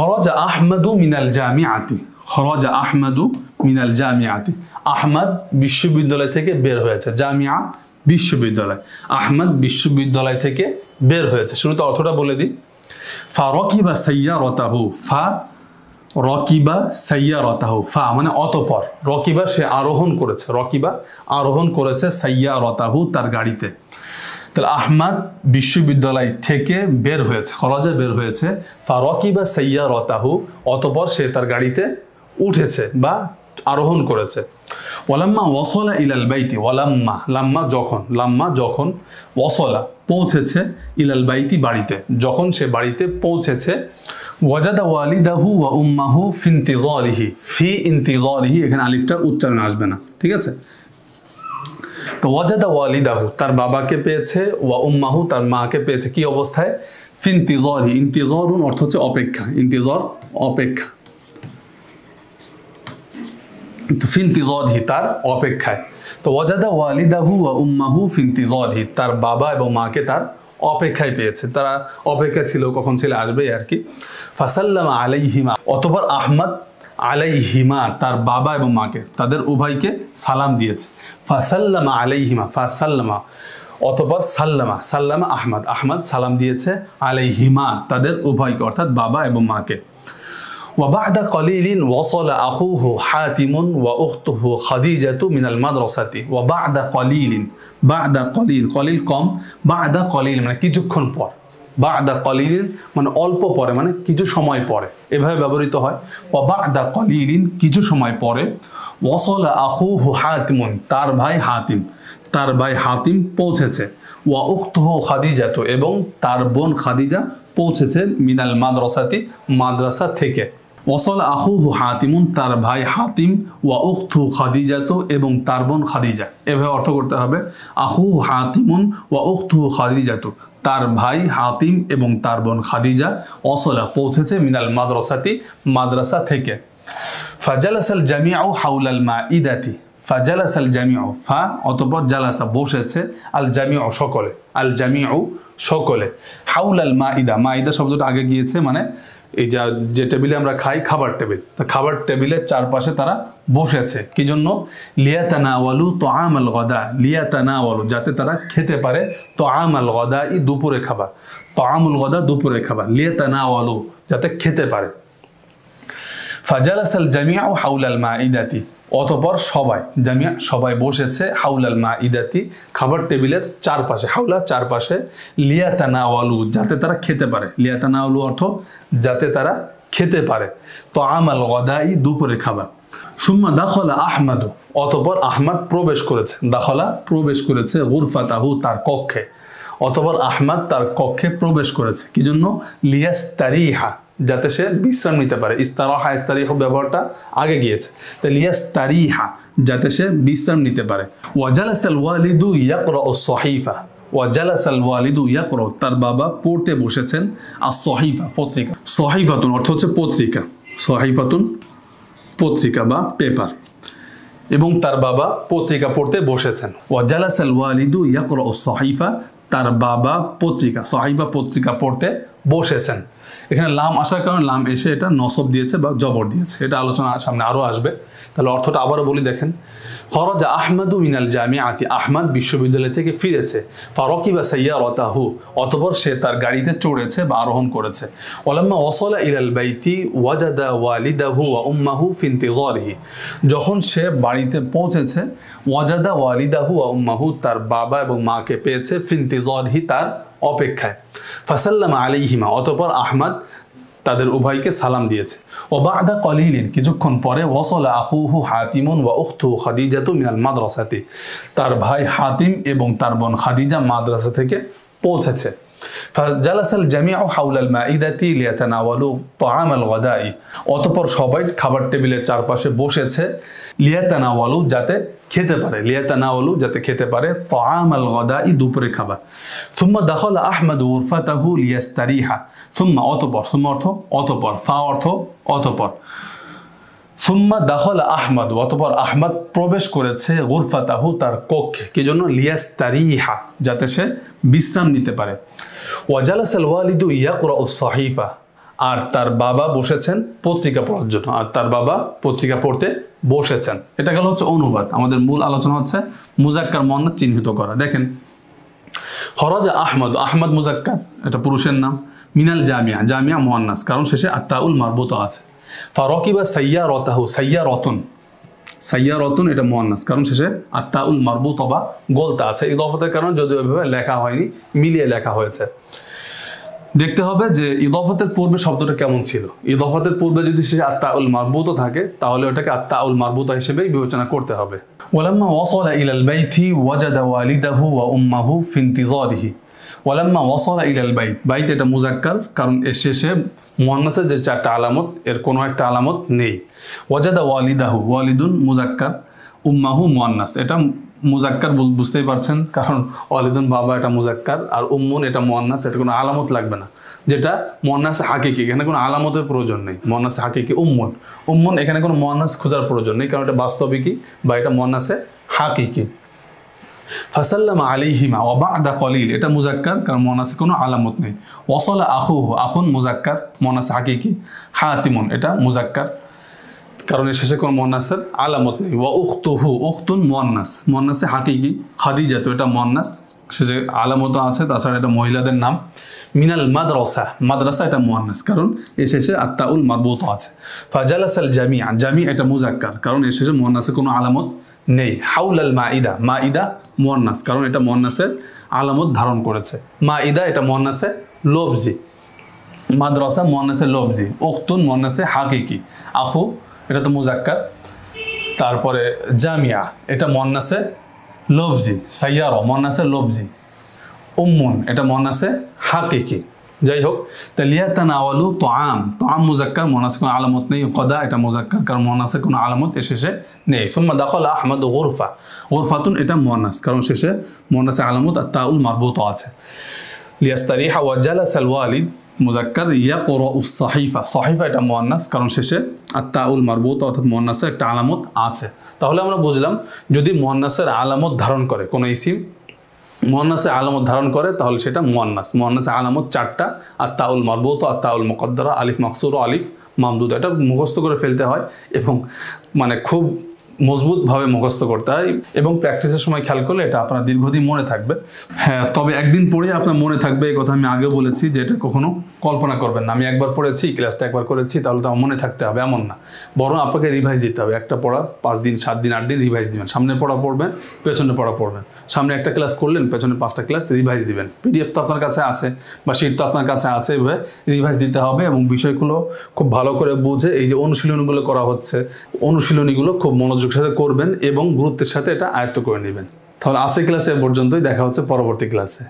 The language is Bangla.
খরাজা আহমদু মিনাল জামিআতি, খরাজা আহমদু মিনাল জামিআতি, আহমদ বিশ্ববিদ্যালয় থেকে বের হয়েছে। জামিয়া বিশ্ববিদ্যালয়, আহমদ বিশ্ববিদ্যালয় থেকে বের হয়েছে। শুরুতে অর্থটা বলে দিই। ফা রকিবা সাইয়ারাতাহু, ফা রকিবা সাইয়ারাতাহু, ফা মানে অতঃপর, রকিবা সে আরোহণ করেছে, রকিবা আরোহণ করেছে, সাইয়ারাতাহু তার গাড়িতে। তাহলে আহমদ বিশ্ববিদ্যালয় থেকে বের হয়েছে, খরাজা বের হয়েছে, ফা রকিবা সাইয়ারাতাহু অতঃপর সে তার গাড়িতে উঠেছে বা আরোহণ করেছে। ওয়ালাম্মা ওয়াসলা ইলাল বাইতি, ওয়ালাম্মা লাম্মা যখন, লাম্মা যখন, ওয়াসলা পৌঁছেছে, ইলাল বাইতি বাড়িতে, যখন সে বাড়িতে পৌঁছেছে, ওয়াজাদা ওয়ালিদাহু ওয়া উম্মাহু ফি ইনতিজারিহি, ফি ইনতিজারিহি এখানে আলিফটা উচ্চারণ আসবে না, ঠিক আছে। তো ওয়াজাদা ওয়ালিদাহু তার বাবাকে পেয়েছে, ওয়া উম্মাহু তার মাকে পেয়েছে কি অবস্থায়, ফি ইনতিজারিহি, ইনতিজারুন অর্থ হচ্ছে অপেক্ষা, ইনতিজার অপেক্ষা, ফি ইনতিজারিহি তার অপেক্ষায়। তো ওয়াজাদা ওয়ালিদাহু ওয়া উম্মাহু ফি ইনতিজারিহি তার বাবা এবং মাকে তার অপেক্ষায় পেয়েছে, তারা অপেক্ষা ছিল কখন ছেলে আসবে আর কি। ফাসাল্লামা আলাইহিমা অতঃপর আহমদ আলাইহিমা তার বাবা এবং মাকে তাদের উভয়কে সালাম দিয়েছে। ফাসাল্লামা আলাইহিমা, ফাসাল্লামা অতঃপর সাল্লামা, সাল্লামা আহমদ, আহমদ সালাম দিয়েছে, আলাইহিমা তাদের উভয়কে অর্থাৎ বাবা এবং মাকে। وبعد قليل وصل أخوه حاتم وأخته خديجة من المدرسة وبعد قليل, بعد قليل, قليل কম, بعد قليل মানে কিছুক্ষণ পর, بعد قليل মানে অল্প পরে মানে কিছু সময় পরে, এভাবে ব্যবহৃত হয়। وبعد قليل কিছু সময় পরে, وصل أخوه حاتم তার ভাই হাতিম, তার ভাই হাতিম পৌঁছেছে, وأخته خديجة এবং তার বোন খাদিজা পৌঁছেছে, মিনাল মাদ্রাসাতি মাদ্রাসা থেকে। ওয়াসল আখুহু হাতিমুন তার ভাই হাতিম, ওয়া উখতু খাদিজাতু এবং তার বোন খাদিজা, এভাবে অর্থ করতে হবে। আখুহু হাতিমুন ওয়া উখতু খাদিজাতু তার ভাই হাতিম এবং তার বোন খাদিজা, ওয়াসলা পৌঁছেছে, মিনাল মাদ্রাসাতি মাদ্রাসা থেকে। ফাজালাসাল জামিউ হাওলাল মাইদাতি, ফাজালাসাল জামিউ, ফা অতঃপর জালাসা বসেছে, আল জামিউ সকলে, আল জামিউ সকলে, হাউলাল মাইদা, মাইদা শব্দটা আগে গিয়েছে মানে এই যে টেবিলে আমরা খাই খাবার টেবিল, তা খাবার টেবিলের চারপাশে তারা বসেছে কি জন্য, লিয়াতানাওয়ালু তুআমাল গাদা, লিয়াতানাওয়ালু যাতে তারা খেতে পারে, তুআমাল গাদা ই দুপুরে খাবার, তুআমুল গাদা দুপুরে খাবার, লিয়াতানাওয়ালু যাতে খেতে পারে। ফাজালাসাল জামিউ হাউলাল মাইদাতি অতঃপর সবাই, জামিয়া সবাই বসেছে, হাউলাল মাইদাতি খাবার টেবিলের চারপাশে, হাউলা চারপাশে, লিয়াতানাওয়ালু যাতে তারা খেতে পারে, লিয়াতানাওয়ালু অর্থ যাতে তারা খেতে পারে, তুআমাল গাদাই দুপুরে খাবার। সুম্মা দাখলা আহমদ অতঃপর আহমদ প্রবেশ করেছে, দাখলা প্রবেশ করেছে, গুরফাতাহু তার কক্ষে, অতঃপর আহমদ তার কক্ষে প্রবেশ করেছে কি জন্য, লিয়াস্তারিহা যাতে সে বিশ্রাম নিতে পারে, ইস্তারাহা ইস্তারিহা ব্যবহারটা আগে গিয়েছে, তো লিয়াস্তারিহা যাতে সে বিশ্রাম নিতে পারে। ওয়াজালাসাল ওয়ালিদু ইয়াকরাউ সহিফা, ওয়াজালাসাল ওয়ালিদু ইয়াকরাউ তার বাবা পড়তে বসেছেন, আস-সহিফা পত্রিকা, সহিফাতুন অর্থ হচ্ছে পত্রিকা, সহিফাতুন পত্রিকা বা পেপার, এবং তার বাবা পত্রিকা পড়তে বসেছেন। ওয়াজালাসাল ওয়ালিদু ইয়াকরাউ সহিফা তার বাবা পত্রিকা, সহিফা পত্রিকা পড়তে বসেছেন। এখানে লাম আসার কারণে লাম এসে এটা নসব দিয়েছে বা জবর দিয়েছে, এটা আলোচনা সামনে আরও আসবে। তাহলে অর্থটা আবারও বলি দেখেন, খরাজা আহমদু মিনাল জামিআতি আহমদ বিশ্ববিদ্যালয় থেকে ফিরেছে, ফারকিবা সাইয়ারাতাহু অতঃপর সে তার গাড়িতে চড়েছে বা আরোহণ করেছে। ওয়ালাম্মা ওয়াসালা ইলাল বাইতি ওয়াজাদা ওয়ালিদাহু ওয়া উম্মাহু ফি ইনতিজারিহি যখন সে বাড়িতে পৌঁছেছে, ওয়াজাদা ওয়ালিদাহু ওয়া উম্মাহু তার বাবা এবং মাকে পেয়েছে, ফি ইনতিজারিহি তার অপেক্ষায়। ফাসাল্লামা আলাইহিমা অতঃপর আহমদ তাদের উভয়কে সালাম দিয়েছে। ওবাদা কলিলিন কিছুক্ষণ পরে, ওয়াসলা আখুহু হাতিমুন ওয়া উখতুহু খাদিজাতু মিনাল মাদ্রাসাতি তার ভাই হাতিম এবং তার বোন খাদিজা মাদ্রাসা থেকে পৌঁছেছে। ফাজালাসাল জামিউ হাওলাল মাইদাতি লিয়াতানাওয়ালু তুআমাল গাদাই অতঃপর সবাই খাবার টেবিলের চারপাশে বসেছে, লিয়াতানাওয়ালু যাতে খেতে পারে, লিয়াতানাওয়ালু যাতে খেতে পারে, তুআমাল গাদাই দুপুরে খাবার। সুম্মা দাখালা আহমদ গুরফাতাহু লিয়াস্তারিহা, সুম্মা অতঃপর, সুম্মা অর্থ অতঃপর, ফা অর্থ অতঃপর, সুম্মা দাখালা আহমদ অতঃপর আহমদ প্রবেশ করেছে, গুরফাতাহু তার কক্ষে কি জন্য, লিয়াস্তারিহা যাতে সে বিশ্রাম নিতে পারে। ওয়াজালাসাল ওয়ালিদু ইয়াকরাউ সহিফা আর তার বাবা বসেছেন পত্রিকা পড়ার জন্য, আর তার বাবা পত্রিকা পড়তে বসেছেন। এটা গেল হচ্ছে অনুবাদ। আমাদের মূল আলোচনা হচ্ছে মুজাক্কার মুয়ান্নাস চিহ্নিত করা। দেখেন, খরাজা আহমদ, আহমদ মুজাক্কার, এটা পুরুষের নাম। মিনাল জামিয়া, জামিয়া মুয়ান্নাস, কারণ শেষে আত্তাউল মারবুতা আছে। ফারাকিবা সাইয়ারাতাহু, সাইয়ারাতুন, সাইয়ারাতুন এটা মুয়ান্নাস, কারণ শেষে আত্তাউল মারবুতা বা গোলতা আছে। ইদাফাতের কারণে যদিও এভাবে লেখা হয়নি, মিলিয়ে লেখা হয়েছে। দেখতে হবে যে ইদাফাতের পূর্বে শব্দটা কেমন ছিল। ইদাফাতের পূর্বে যদি সে আত্তাউল মারবুতা থাকে তাহলে ওটাকে আত্তাউল মারবুতা হিসেবেই বিবেচনা করতে হবে। ওয়ালাম্মা ওয়াসালা ইলাল বাইতি ওয়াজাদা ওয়ালিদাহু ওয়া উম্মাহু ফি ইনতিজারিহি। ওয়ালাম্মা ওয়াসালা ইলাল বাইত, বাইত এটা মুজাক্কার, কারণ এর শেষে মুয়ান্নাসের যে চারটা আলামত এর কোনো একটা আলামত নেই। ওয়াজাদা ওয়ালিদাহু, ওয়ালিদুন মুজাক্কার, উম্মাহু মুয়ান্নাস, এটা মুজাক্কার বুঝতেই পারছেন, কারণ ওয়ালিদুন বাবা এটা মুজাক্কার, আর উম্মুন এটা মুয়ান্নাস, এটা কোনো আলামত লাগবে না। যেটা মুয়ান্নাসে হাকিকি, এখানে কোনো আলামতের প্রয়োজন নেই। মুয়ান্নাসে হাকিকি উম্মুন, উম্মুন এখানে কোনো মুয়ান্নাস খোঁজার প্রয়োজন নেই, কারণ এটা বাস্তবিকই বা এটা মুয়ান্নাসে হাকিকি। ফাসাল্লামা আলাইহিমা ওয়া বা'দা কলিল, এটা মুজাক্কার, কারণ মুয়ান্নাসে কোনো আলামত নেই। ওয়াসালা আখুহু, আখুন মুজাক্কার, মুয়ান্নাসে হাকিকি। হাতিমুন এটা মুজাক্কার, কারণ এর শেষে কোনো মুয়ান্নাসের আলামত নেই। ওয়া উখতুহু, উখতুন মুয়ান্নাস, মুয়ান্নাসে হাকিকি। খাদিজাতু এটা মুয়ান্নাস, শেষে আলামত আছে, তাছাড়া এটা মহিলাদের নাম। মিনাল মাদ্রাসা, মাদ্রাসা এটা মুয়ান্নাস, কারণ এর শেষে আত্তাউল মারবুত আছে। ফাজালাসাল জামিআ, জামি এটা মুজাক্কার, কারণ এর শেষে মুয়ান্নাসে কোনো আলামত নেই। হাউলাল মাইদা, মাইদা মুয়ান্নাস, কারণ এটা মুয়ান্নাসের আলামত ধারণ করেছে। মাইদা এটা মুয়ান্নাসে লফজি। মাদ্রাসা মুয়ান্নাসে লফজি। উখতুন মুয়ান্নাসে হাকিকি। আখু এটা তো মুজাক্কার। তারপরে জামিয়া এটা মুয়ান্নাসে লফজি। সাইয়ারা মুয়ান্নাসে লফজি। উম্মুন এটা মুয়ান্নাসে হাকিকি। যাই হোক, লিয়াতানাওয়ালু তুআম, তুআম মুজাক্কার, মুয়ান্নাসে কোনো আলামত নেই। কদা এটা মুজাক্কার, কারণ মুয়ান্নাসে কোনো আলামত এর শেষে নেই। সুম্মা দাখালা আহমদ গুরফা, গুরফাতুন এটা মুয়ান্নাস, কারণ শেষে মুয়ান্নাসে আলামত আর তাউল মারবুত আছে। লিয়াস্তারিহা ওয়া জালাসাল ওয়ালিদ মুজাক্কার। ইয়াকরাউস সাহিফা, সাহিফা এটা মুয়ান্নাস, কারণ শেষে আত্তাউল মারবুত অর্থাৎ মুয়ান্নাসে একটা আলামত আছে। তাহলে আমরা বুঝলাম, যদি মুয়ান্নাসের আলামত ধারণ করে কোনো ইসিম, মুয়ান্নাসে আলামত ধারণ করে, তাহলে সেটা মুয়ান্নাস। মুয়ান্নাসে আলামত চারটা, আত্তাউল মারবুত, আত্তাউল মুকদ্দারা, আলিফ মাকসুর, আলিফ মামদুদা। এটা মুখস্থ করে ফেলতে হয় এবং মানে খুব মজবুতভাবে মুখস্থ করতে হয়, এবং প্র্যাকটিসের সময় খেয়াল করলে এটা আপনার দীর্ঘদিন মনে থাকবে। হ্যাঁ, তবে একদিন পড়ে আপনার মনে থাকবে, এই কথা আমি আগেও বলেছি, যে এটা কখনো কল্পনা করবেন না আমি একবার পড়েছি, ক্লাসটা একবার করেছি তাহলে তো আমার মনে থাকতে হবে, এমন না। বরং আপনাকে রিভাইজ দিতে হবে। একটা পড়া 5 দিন 7 দিন 8 দিন রিভাইজ দিবেন। সামনে পড়া পড়বেন, পেছনে পড়া পড়বেন। সামনে একটা ক্লাস করলেন, পেছনে 5টা ক্লাস রিভাইজ দিবেন। পিডিএফ তো আপনার কাছে আছে বা শিট তো আপনার কাছে আছে, এভাবে রিভাইজ দিতে হবে এবং বিষয়গুলো খুব ভালো করে বুঝে এই যে অনুশীলনীগুলো করা হচ্ছে, অনুশীলনীগুলো খুব মনোযোগের সাথে করবেন এবং গুরুত্বের সাথে এটা আয়ত্ত করে নেবেন। তাহলে আজকের ক্লাসে পর্যন্তই, দেখা হচ্ছে পরবর্তী ক্লাসে।